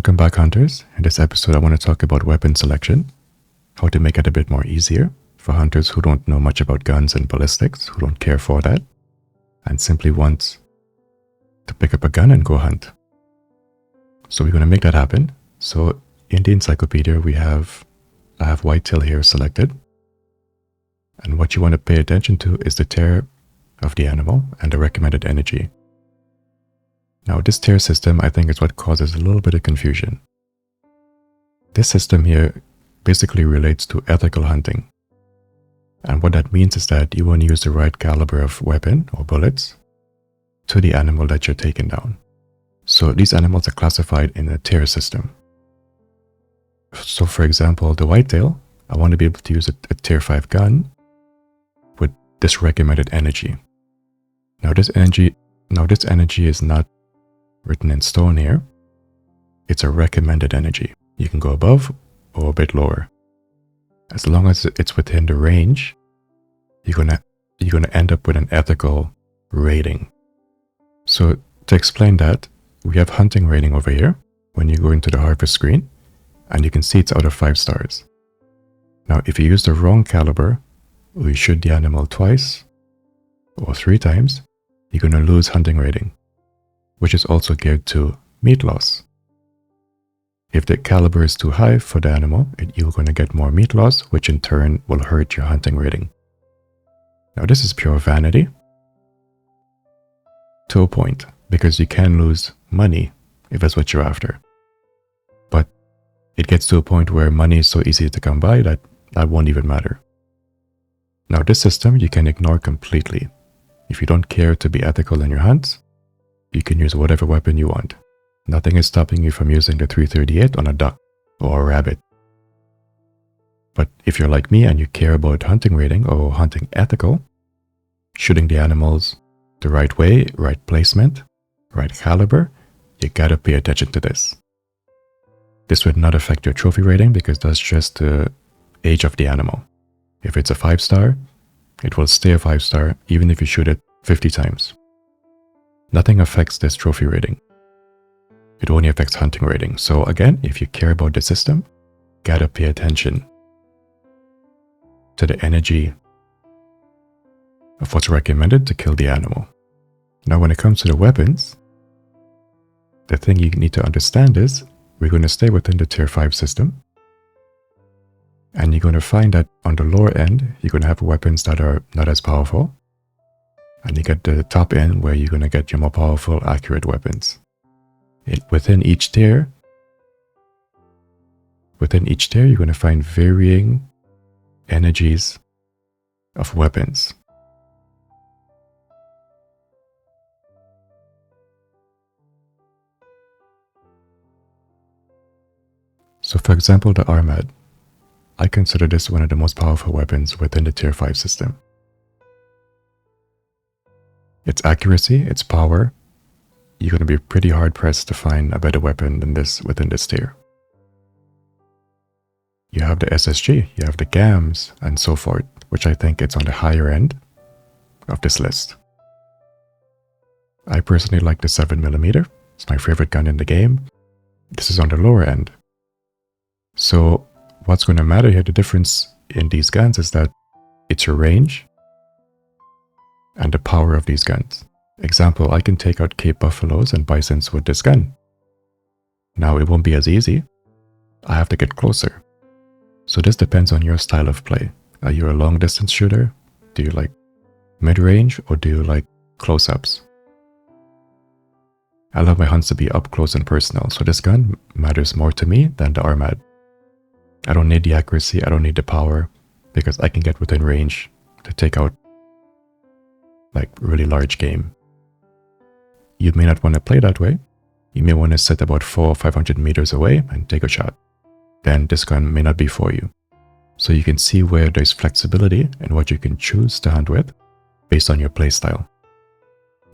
Welcome back, hunters. In this episode, I want to talk about weapon selection, how to make it a bit more easier for hunters who don't know much about guns and ballistics, who don't care for that, and simply want to pick up a gun and go hunt. So we're going to make that happen. So in the encyclopedia, I have whitetail here selected. And what you want to pay attention to is the tier of the animal and the recommended energy. Now, this tier system, I think, is what causes a little bit of confusion. This system here basically relates to ethical hunting. And what that means is that you want to use the right caliber of weapon or bullets to the animal that you're taking down. So these animals are classified in a tier system. So for example, the whitetail, I want to be able to use a tier 5 gun with this recommended energy. Now this energy is not written in stone here. It's a recommended energy. You can go above or a bit lower. As long as it's within the range, you're gonna end up with an ethical rating. So to explain that, we have hunting rating over here when you go into the harvest screen, and you can see it's out of 5 stars. Now, if you use the wrong caliber, or you shoot the animal twice or 3 times, you're gonna lose hunting rating, which is also geared to meat loss. If the caliber is too high for the animal, you're going to get more meat loss, which in turn will hurt your hunting rating. Now this is pure vanity to a point, because you can lose money if that's what you're after. But it gets to a point where money is so easy to come by that won't even matter. Now this system you can ignore completely. If you don't care to be ethical in your hunts, you can use whatever weapon you want. Nothing is stopping you from using the 338 on a duck or a rabbit. But if you're like me and you care about hunting rating or hunting ethical, shooting the animals the right way, right placement, right caliber, you gotta pay attention to this. This would not affect your trophy rating because that's just the age of the animal. If it's a 5-star, it will stay a 5-star even if you shoot it 50 times. Nothing affects this trophy rating. It only affects hunting rating. So again, if you care about the system, gotta pay attention to the energy of what's recommended to kill the animal. Now when it comes to the weapons, the thing you need to understand is we're going to stay within the tier 5 system. And you're going to find that on the lower end, you're going to have weapons that are not as powerful. And you get the top end where you're going to get your more powerful, accurate weapons. Within each tier, you're going to find varying energies of weapons. So for example, the Armad. I consider this one of the most powerful weapons within the tier 5 system. Its accuracy, its power, you're going to be pretty hard pressed to find a better weapon than this within this tier. You have the SSG, you have the GAMs, and so forth, which I think it's on the higher end of this list. I personally like the 7mm. It's my favorite gun in the game. This is on the lower end. So what's going to matter here, the difference in these guns is that it's your range and the power of these guns. Example, I can take out Cape buffaloes and bisons with this gun. Now it won't be as easy. I have to get closer. So this depends on your style of play. Are you a long distance shooter? Do you like mid-range or do you like close-ups? I love my hunts to be up close and personal, so this gun matters more to me than the Armad. I don't need the accuracy, I don't need the power, because I can get within range to take out like really large game. You may not want to play that way. You may want to sit about 400 or 500 meters away and take a shot. Then this gun may not be for you. So you can see where there's flexibility in what you can choose to hunt with based on your playstyle.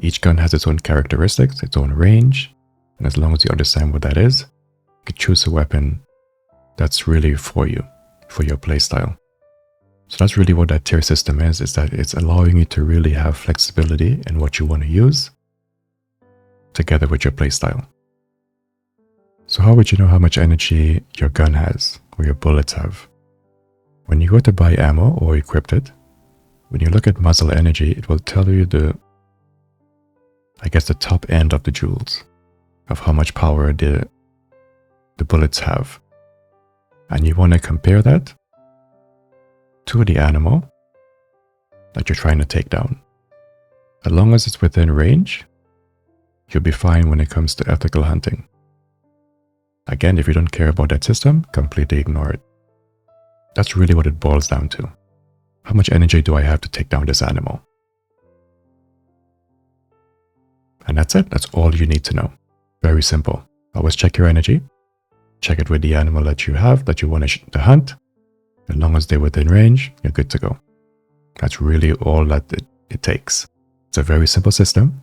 Each gun has its own characteristics, its own range, and as long as you understand what that is, you can choose a weapon that's really for you, for your playstyle. So that's really what that tier system is that it's allowing you to really have flexibility in what you want to use together with your playstyle. So how would you know how much energy your gun has or your bullets have? When you go to buy ammo or equip it, when you look at muzzle energy, it will tell you the top end of the joules of how much power the bullets have. And you want to compare that to the animal that you're trying to take down. As long as it's within range, you'll be fine when it comes to ethical hunting. Again, if you don't care about that system, completely ignore it. That's really what it boils down to. How much energy do I have to take down this animal? And that's it. That's all you need to know. Very simple. Always check your energy. Check it with the animal that you have, that you want to hunt. As long as they're within range, you're good to go. That's really all that it takes. It's a very simple system.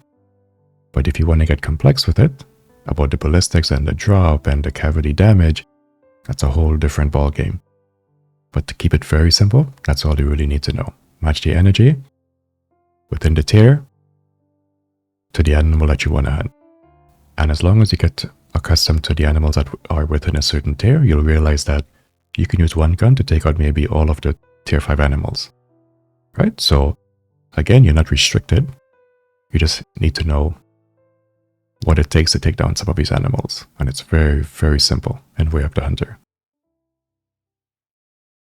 But if you want to get complex with it, about the ballistics and the drop and the cavity damage, that's a whole different ballgame. But to keep it very simple, that's all you really need to know. Match the energy within the tier to the animal that you want to hunt. And as long as you get accustomed to the animals that are within a certain tier, you'll realize that you can use one gun to take out maybe all of the tier 5 animals. Right? So again, you're not restricted. You just need to know what it takes to take down some of these animals. And it's very, very simple and way up the hunter.